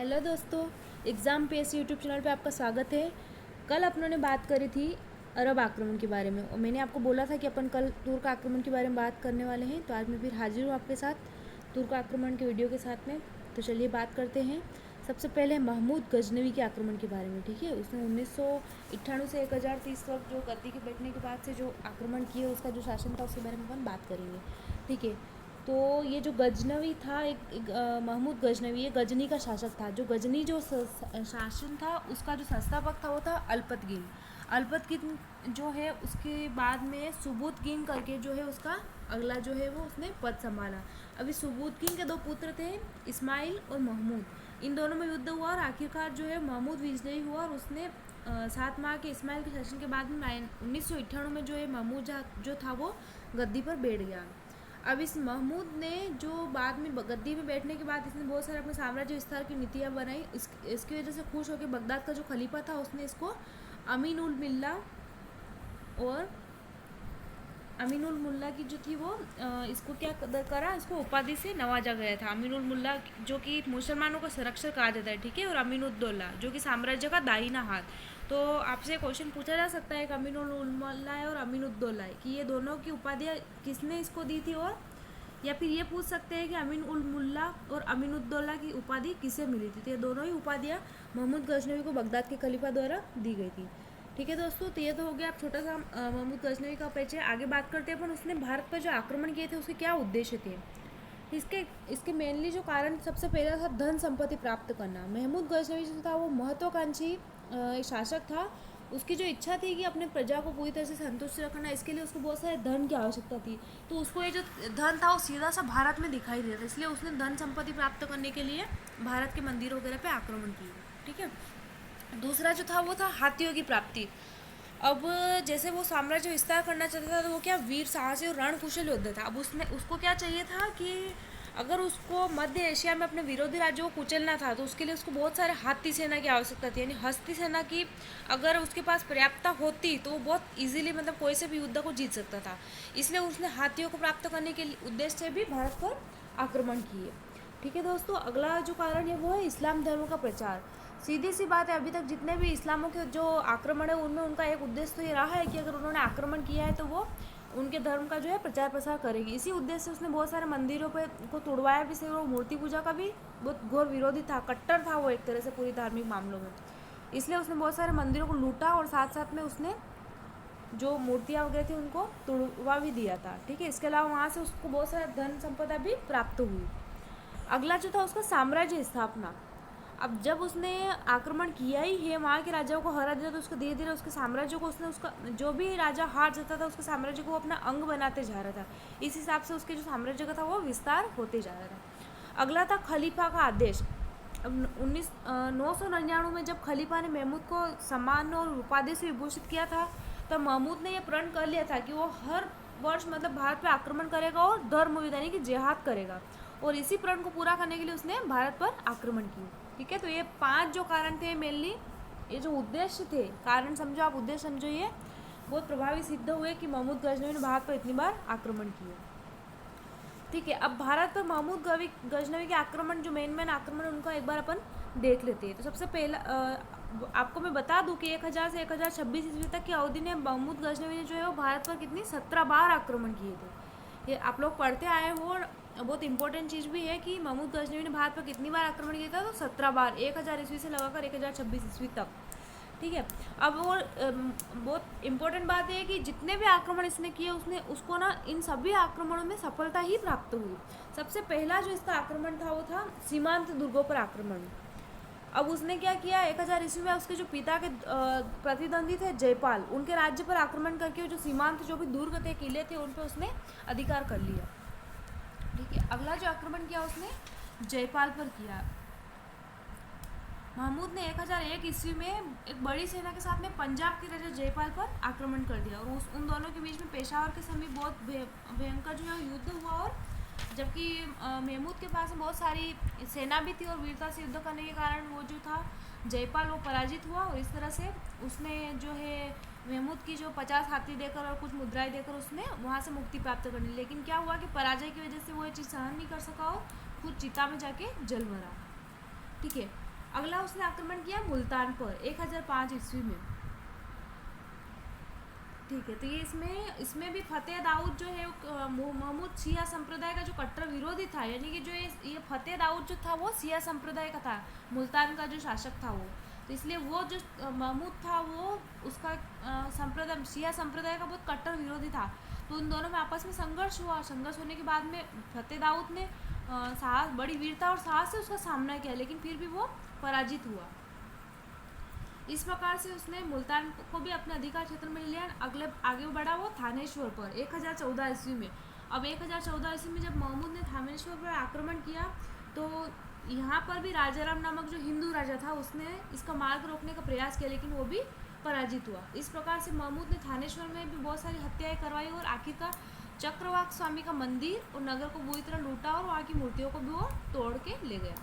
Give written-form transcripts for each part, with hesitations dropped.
Hello दोस्तों, exam pace YouTube channel पे आपका स्वागत है। कल अपनों ने बात करी थी अरब आक्रमण के बारे में और मैंने आपको बोला था कि अपन कल तुर्क आक्रमण के बारे में बात करने वाले हैं। तो आज मैं फिर हाजिर हूँ आपके साथ तुर्क आक्रमण के वीडियो के साथ में। तो चलिए बात करते हैं। सबसे पहले महमूद गजनवी के आक्रमण के बारे में। ठीक है, उसने 1998 से 1030 तक जो गद्दी के बैठने के बाद से जो आक्रमण किए, उसका जो शासन था उसके बारे में अपन बात करेंगे। ठीक है, तो ये जो गजनवी था महमूद गजनवी, ये गजनी का शासक था। जो गजनी जो शासन था, उसका जो संस्थापक था वो था अल्पतगिन। अल्पतगिन जो है उसके बाद में सुबुतगिन करके जो है उसका अगला जो है वो उसने पद संभाला। अभी सुबुतगिन के दो पुत्र थे, इस्माइल और महमूद। इन दोनों में युद्ध हुआ और आखिरकार जो है महमूद विजयी हुआ और उसने 7 माह के इस्माइल के शासन के बाद में 1998 में जो है महमूद जो था वो गद्दी पर बैठ गया। अब इस महमूद ने जो बाद में गद्दी में बैठने के बाद इसने बहुत सारे अपने साम्राज्य विस्तार की नीतियाँ बनाई। इसकी वजह से खुश होकर बगदाद का जो खलीफा था उसने इसको अमीन उल मिल्ला और अमीन उल मुल्ला की जो थी वो इसको क्या करा, इसको उपाधि से नवाजा गया था। अमीन उल मुल्ला जो कि मुसलमानों का संरक्षक कहा जाता है, ठीक है, और अमीन उद दौला जो कि साम्राज्य का दाहिना हाथ। तो आपसे क्वेश्चन पूछा जा सकता है कि अमीन उल मुल्ला है और अमीन उद दौला है कि ये दोनों की उपाधियाँ किसने इसको दी थी, और या फिर ये पूछ सकते हैं कि अमीन उल मुल्ला और अमीन उद दौला की उपाधि किसे मिली थी। तो ये दोनों ही उपाधियाँ महमूद गजनवी को बगदाद के खलीफा द्वारा दी गई थी। ठीक है दोस्तों, तो ये तो हो गया आप छोटा सा महमूद गजनवी का परिचय। आगे बात करते हैं अपन उसने भारत पर जो आक्रमण किए थे उसके क्या उद्देश्य थे। इसके इसके मेनली जो कारण सबसे पहला था धन संपत्ति प्राप्त करना। महमूद गजनवी जो था वो महत्वाकांक्षी शासक था। उसकी जो इच्छा थी कि अपने प्रजा को पूरी तरह से संतुष्ट रखना, इसके लिए उसको बहुत सारे धन की आवश्यकता थी। तो उसको ये जो धन था वो सीधा सा भारत में दिखाई देता था, इसलिए उसने धन संपत्ति प्राप्त करने के लिए भारत के मंदिरों वगैरह पे आक्रमण किए। ठीक है, दूसरा जो था वो था हाथियों की प्राप्ति। अब जैसे वो साम्राज्य विस्तार करना चाहता था तो वो क्या वीर साहसी और रणकुशल योद्धा था। अब उसको क्या चाहिए था कि अगर उसको मध्य एशिया में अपने विरोधी राज्यों को कुचलना था तो उसके लिए उसको बहुत सारे हाथी सेना की आवश्यकता थी। यानी हस्ती सेना की अगर उसके पास पर्याप्तता होती तो वो बहुत इजीली मतलब कोई से भी युद्ध को जीत सकता था। इसलिए उसने हाथियों को प्राप्त करने के उद्देश्य से भी भारत पर आक्रमण किए। ठीक है दोस्तों, अगला जो कारण है वो है इस्लाम धर्म का प्रचार। सीधी सी बात है, अभी तक जितने भी इस्लामों के जो आक्रमण है उनमें उनका एक उद्देश्य तो ये रहा है कि अगर उन्होंने आक्रमण किया है तो वो उनके धर्म का जो है प्रचार प्रसार करेगी। इसी उद्देश्य से उसने बहुत सारे मंदिरों पे को तोड़वाया भी, से वो मूर्ति पूजा का भी बहुत घोर विरोधी था, कट्टर था वो एक तरह से पूरी धार्मिक मामलों में। इसलिए उसने बहुत सारे मंदिरों को लूटा और साथ साथ में उसने जो मूर्तियाँ वगैरह थी उनको तोड़वा भी दिया था। ठीक है, इसके अलावा वहाँ से उसको बहुत सारा धन संपदा भी प्राप्त हुई। अगला जो था उसका साम्राज्य स्थापना। अब जब उसने आक्रमण किया ही है, वहाँ के राजाओं को हरा दिया, तो उसको धीरे धीरे उसके साम्राज्य को उसने उसका जो भी राजा हार जाता था उसके साम्राज्य को वो अपना अंग बनाते जा रहा था। इस हिसाब से उसके जो साम्राज्य का था वो विस्तार होते जा रहा था। अगला था खलीफा का आदेश। अब 999 में जब खलीफा ने महमूद को सम्मान और उपाधि से विभूषित किया था तब महमूद ने यह प्रण कर लिया था कि वो हर वर्ष मतलब भारत पर आक्रमण करेगा और धर्म विधानी की जिहाद करेगा, और इसी प्रण को पूरा करने के लिए उसने भारत पर आक्रमण किया। ठीक है, तो ये 5 जो कारण थे मेनली, ये जो उद्देश्य थे, कारण समझो आप, उद्देश्य समझो, ये बहुत प्रभावी सिद्ध हुए कि महमूद गजनवी ने भारत पर इतनी बार आक्रमण किया। ठीक है, अब भारत पर महमूद गजनवी के आक्रमण जो मेन आक्रमण उनका एक बार अपन देख लेते हैं। तो सबसे पहला आपको मैं बता दूं कि 1000 से 1026 ईस्वी तक की अवधि में महमूद गजनवी ने जो है वो भारत पर कितनी 17 बार आक्रमण किए थे। ये आप लोग पढ़ते आए हो, और बहुत इंपॉर्टेंट चीज़ भी है कि महमूद गजनवी ने भारत पर कितनी बार आक्रमण किया था, तो 17 बार, 1000 ईस्वी से लगाकर 1026 ईस्वी तक। ठीक है, अब वो बहुत इम्पोर्टेंट बात है कि जितने भी आक्रमण इसने किए उसको ना इन सभी आक्रमणों में सफलता ही प्राप्त हुई। सबसे पहला जो इसका आक्रमण था वो था सीमांत दुर्गों पर आक्रमण। अब उसने क्या किया, 1000 ईस्वी में उसके जो पिता के प्रतिद्वंदी थे जयपाल, उनके राज्य पर आक्रमण करके जो सीमांत जो भी दुर्ग थे, किले थे, उन पर उसने अधिकार कर लिया। ठीक है, अगला जो आक्रमण किया उसने जयपाल पर किया। महमूद ने 1001 ईस्वी में एक बड़ी सेना के साथ में पंजाब के राजा जयपाल पर आक्रमण कर दिया, और उन दोनों के बीच में पेशावर के समीप बहुत भयंकर जो है युद्ध हुआ। और जबकि महमूद के पास बहुत सारी सेना भी थी और वीरता से युद्ध करने के कारण वो जो था जयपाल वो पराजित हुआ, और इस तरह से उसने जो है महमूद की जो 50 हाथी देकर और कुछ मुद्राएं देकर उसने वहाँ से मुक्ति प्राप्त कर ली। लेकिन क्या हुआ कि पराजय की वजह से वो ये चीज़ सहन नहीं कर सका और खुद चिता में जाके जल मरा। ठीक है, अगला उसने आक्रमण किया मुल्तान पर 1005 ईस्वी में। ठीक है, तो ये इसमें भी फतेह दाऊद जो है महमूद शिया संप्रदाय का जो कट्टर विरोधी था, यानी कि जो ये फतेह दाऊद जो था वो शिया संप्रदाय का था, मुल्तान का जो शासक था वो, तो इसलिए वो जो महमूद था वो उसका संप्रदाय शिया संप्रदाय का बहुत कट्टर विरोधी था। तो उन दोनों में आपस में संघर्ष हुआ। संघर्ष होने के बाद में फतेह दाऊद ने साहस, बड़ी वीरता और साहस से उसका सामना किया, लेकिन फिर भी वो पराजित हुआ। इस प्रकार से उसने मुल्तान को भी अपने अधिकार क्षेत्र में लिया। आगे बढ़ा वो थानेश्वर पर 1014 ईस्वी में। अब 1014 ईस्वी में जब महमूद ने थानेश्वर पर आक्रमण किया तो यहाँ पर भी राजाराम नामक जो हिंदू राजा था उसने इसका मार्ग रोकने का प्रयास किया, लेकिन वो भी पराजित हुआ। इस प्रकार से महमूद ने थानेश्वर में भी बहुत सारी हत्याएं करवाई और आखिरकार चक्रवाक स्वामी का मंदिर और नगर को बुरी तरह लूटा और वहाँ की मूर्तियों को भी वो तोड़ के ले गया।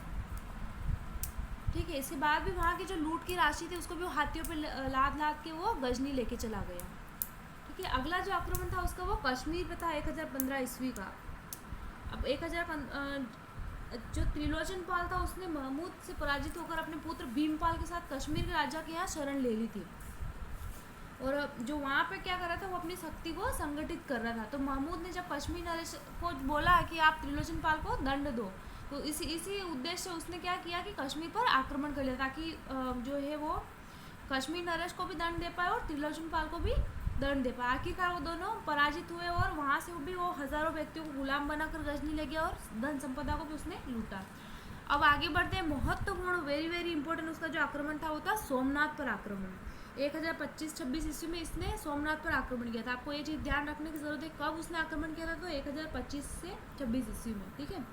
ठीक है, इसके बाद भी वहाँ की जो लूट की राशि थी उसको भी वो हाथियों पे लाद के वो गजनी लेके चला गया। ठीक है, अगला जो आक्रमण था उसका वो कश्मीर पे था 1015 ईस्वी का। अब जो त्रिलोचन पाल था उसने महमूद से पराजित होकर अपने पुत्र भीमपाल के साथ कश्मीर के राजा के यहाँ शरण ले ली थी, और जो वहाँ पे क्या कर रहा था वो अपनी शक्ति को संगठित कर रहा था। तो महमूद ने जब कश्मीर नरेश को बोला कि आप त्रिलोचन पाल को दंड दो, तो इसी उद्देश्य से उसने क्या किया कि कश्मीर पर आक्रमण कर लिया, ताकि जो है वो कश्मीर नरेश को भी दंड दे पाए और त्रिलोचन पाल को भी दंड दे पाए। आखिरकार वो दोनों पराजित हुए और वहाँ से भी वो हजारों व्यक्तियों को गुलाम बनाकर गजनी ले गया और धन संपदा को भी उसने लूटा। अब आगे बढ़ते हैं, महत्वपूर्ण वेरी इंपॉर्टेंट उसका जो आक्रमण था वो था सोमनाथ पर आक्रमण। 1025-26 ईस्वी में इसने सोमनाथ पर आक्रमण किया था। आपको ये चीज़ ध्यान रखने की जरूरत है, कब उसने आक्रमण किया था, तो 1025 से 26 ईस्वी में। ठीक है,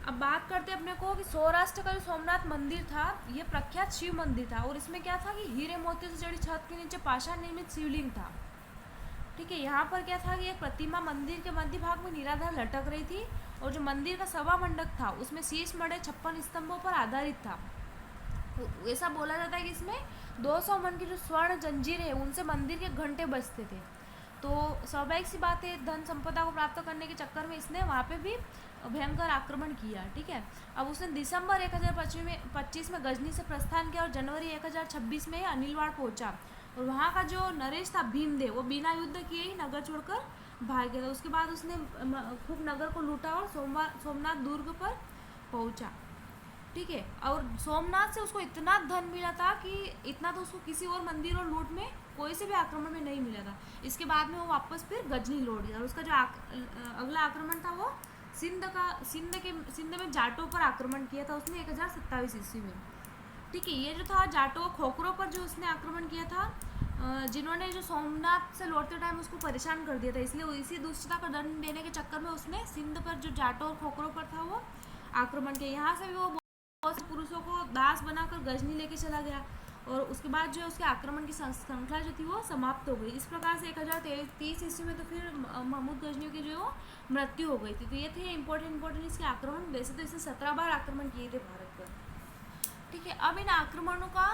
अब बात करते हैं अपने को कि सौराष्ट्र का जो सोमनाथ मंदिर था ये प्रख्यात शिव मंदिर था, और इसमें क्या था कि हीरे मोती से जड़ी छत के नीचे पाषाण निर्मित शिवलिंग था। ठीक है, यहाँ पर क्या था कि एक प्रतिमा मंदिर के मध्य भाग में निराधार लटक रही थी, और जो मंदिर का सभा मंडप था उसमें शीश मड़े 56 स्तंभों पर आधारित था। तो ऐसा बोला जाता है कि इसमें 200 मन की जो स्वर्ण जंजीर है उनसे मंदिर के घंटे बजते थे। तो स्वाभाविक सी बात है, धन संपदा को प्राप्त करने के चक्कर में इसने वहाँ पे भी भयंकर आक्रमण किया। ठीक है, अब उसने दिसंबर 1025 में गजनी से प्रस्थान किया और जनवरी 1026 में अनिलवाड़ पहुंचा, और वहाँ का जो नरेश था भीमदेव वो बिना युद्ध किए ही नगर छोड़कर भाग गया था। उसके बाद उसने खूब नगर को लूटा और सोमनाथ दुर्ग पर पहुंचा। ठीक है, और सोमनाथ से उसको इतना धन मिला था कि इतना तो उसको किसी और मंदिर और लूट में कोई से भी आक्रमण में नहीं मिला था। इसके बाद में वो वापस फिर गजनी लौट गया, और उसका जो अगला आक्रमण था वो सिंध में जाटों पर आक्रमण किया था उसने 1027 ईस्वी में। ठीक है, ये जो था जाटों खोखरों पर जो उसने आक्रमण किया था, जिन्होंने जो सोमनाथ से लौटते टाइम उसको परेशान कर दिया था, इसलिए इसी दुष्टता का दंड देने के चक्कर में उसने सिंध पर जो जाटों और खोखरों पर था वो आक्रमण किया। यहाँ से भी वो बहुत से पुरुषों को दास बनाकर गजनी लेके चला गया, और उसके बाद जो है उसके आक्रमण की श्रृंखला जो थी वो समाप्त हो गई। इस प्रकार से 1030 ईस्वी में तो फिर महमूद गजनी की जो मृत्यु हो गई थी। तो ये थे इम्पोर्टेंट इसके आक्रमण। वैसे तो इसने 17 बार आक्रमण किए थे भारत पर। ठीक है, अब इन आक्रमणों का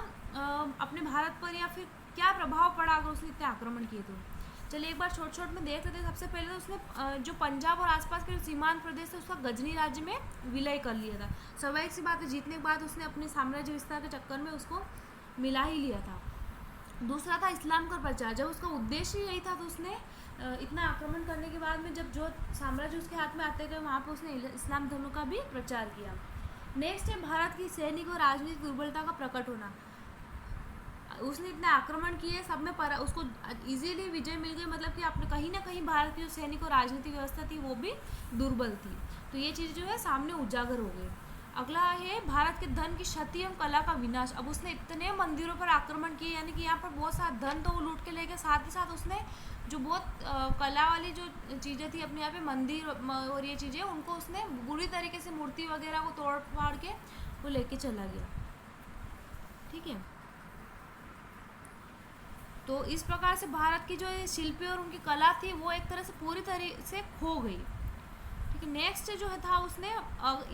अपने भारत पर या फिर क्या प्रभाव पड़ा अगर उसने इतने आक्रमण किए तो चलिए एक बार छोट में देख लेते हैं। सबसे पहले तो उसने जो पंजाब और आसपास के सीमांत प्रदेश है उसका गजनी राज्य में विलय कर लिया था। स्वाभाविक सी बात है, जीतने के बाद उसने अपने साम्राज्य विस्तार के चक्कर में उसको मिला ही लिया था। दूसरा था इस्लाम का प्रचार। जब उसका उद्देश्य यही था तो उसने इतना आक्रमण करने के बाद में जब जो साम्राज्य उसके हाथ में आते गए वहाँ पर उसने इस्लाम धर्म का भी प्रचार किया। नेक्स्ट है भारत की सैनिक और राजनीतिक दुर्बलता का प्रकट होना। उसने इतने आक्रमण किए, सब में उसको इजीली विजय मिल गई, मतलब कि आपने कहीं ना कहीं भारत की जो सैनिक और राजनीतिक व्यवस्था थी वो भी दुर्बल थी। तो ये चीज़ जो है सामने उजागर हो गई। अगला है भारत के धन की क्षति एवं कला का विनाश। अब उसने इतने मंदिरों पर आक्रमण किए, यानी कि यहाँ पर बहुत सारा धन तो वो लूट के ले गए, साथ ही साथ उसने जो बहुत कला वाली जो चीज़ें थी अपने यहाँ पे मंदिर और ये चीज़ें उनको उसने बुरी तरीके से मूर्ति वगैरह को तोड़ फाड़ के वो लेके चला गया। ठीक है, तो इस प्रकार से भारत की जो शिल्पी और उनकी कला थी वो एक तरह से पूरी तरह से खो गई। ठीक है, नेक्स्ट जो था उसने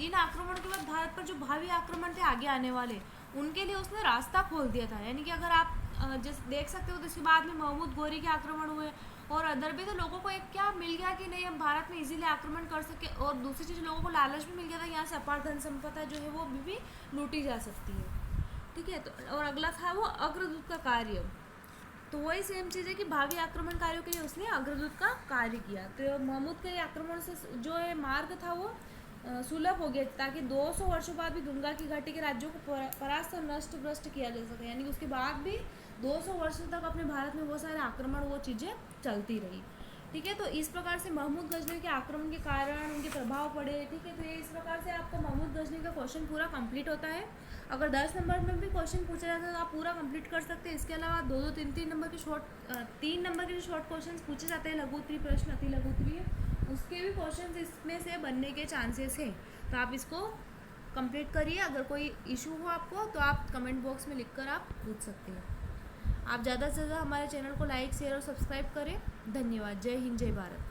इन आक्रमणों के बाद भारत पर जो भावी आक्रमण थे आगे आने वाले उनके लिए उसने रास्ता खोल दिया था। यानी कि अगर आप जैसे देख सकते हो तो इसके बाद में महमूद गोरी के आक्रमण हुए, और अदर भी तो लोगों को एक क्या मिल गया कि नहीं हम भारत में इजीली आक्रमण कर सके, और दूसरी चीज़ लोगों को लालच भी मिल गया था यहाँ से अपार धन संपदा जो है वो भी लूटी जा सकती है। ठीक है, तो और अगला था वो अग्रदूत का कार्य। तो वही सेम चीज़ है कि भावी आक्रमणकारियों के लिए उसने अग्रदूत का कार्य किया। तो महमूद के आक्रमण से जो है मार्ग था वो सुलभ हो गया, ताकि 200 वर्षों बाद भी गंगा की घाटी के राज्यों को परास्त और नष्ट भ्रष्ट किया जा सके। यानी उसके बाद भी 200 वर्षों तक अपने भारत में वो सारे आक्रमण वो चीज़ें चलती रही। ठीक है, तो इस प्रकार से महमूद गजनी के आक्रमण के कारण उनके प्रभाव पड़े। ठीक है, तो ये इस प्रकार से आपका महमूद गजनी का क्वेश्चन पूरा कंप्लीट होता है। अगर 10 नंबर में भी क्वेश्चन पूछा जाता है तो आप पूरा कंप्लीट कर सकते हैं। इसके अलावा 2-2, 3-3 नंबर के तीन नंबर के जो शॉर्ट क्वेश्चन पूछे जाते हैं, लघु उत्तरीय प्रश्न, अति लघु उत्तरीय, उसके भी क्वेश्चन इसमें से बनने के चांसेस हैं। तो आप इसको कंप्लीट करिए। अगर कोई इशू हो आपको तो आप कमेंट बॉक्स में लिखकर आप पूछ सकते हैं। आप ज़्यादा से ज़्यादा हमारे चैनल को लाइक, शेयर और सब्सक्राइब करें। धन्यवाद। जय हिंद, जय भारत।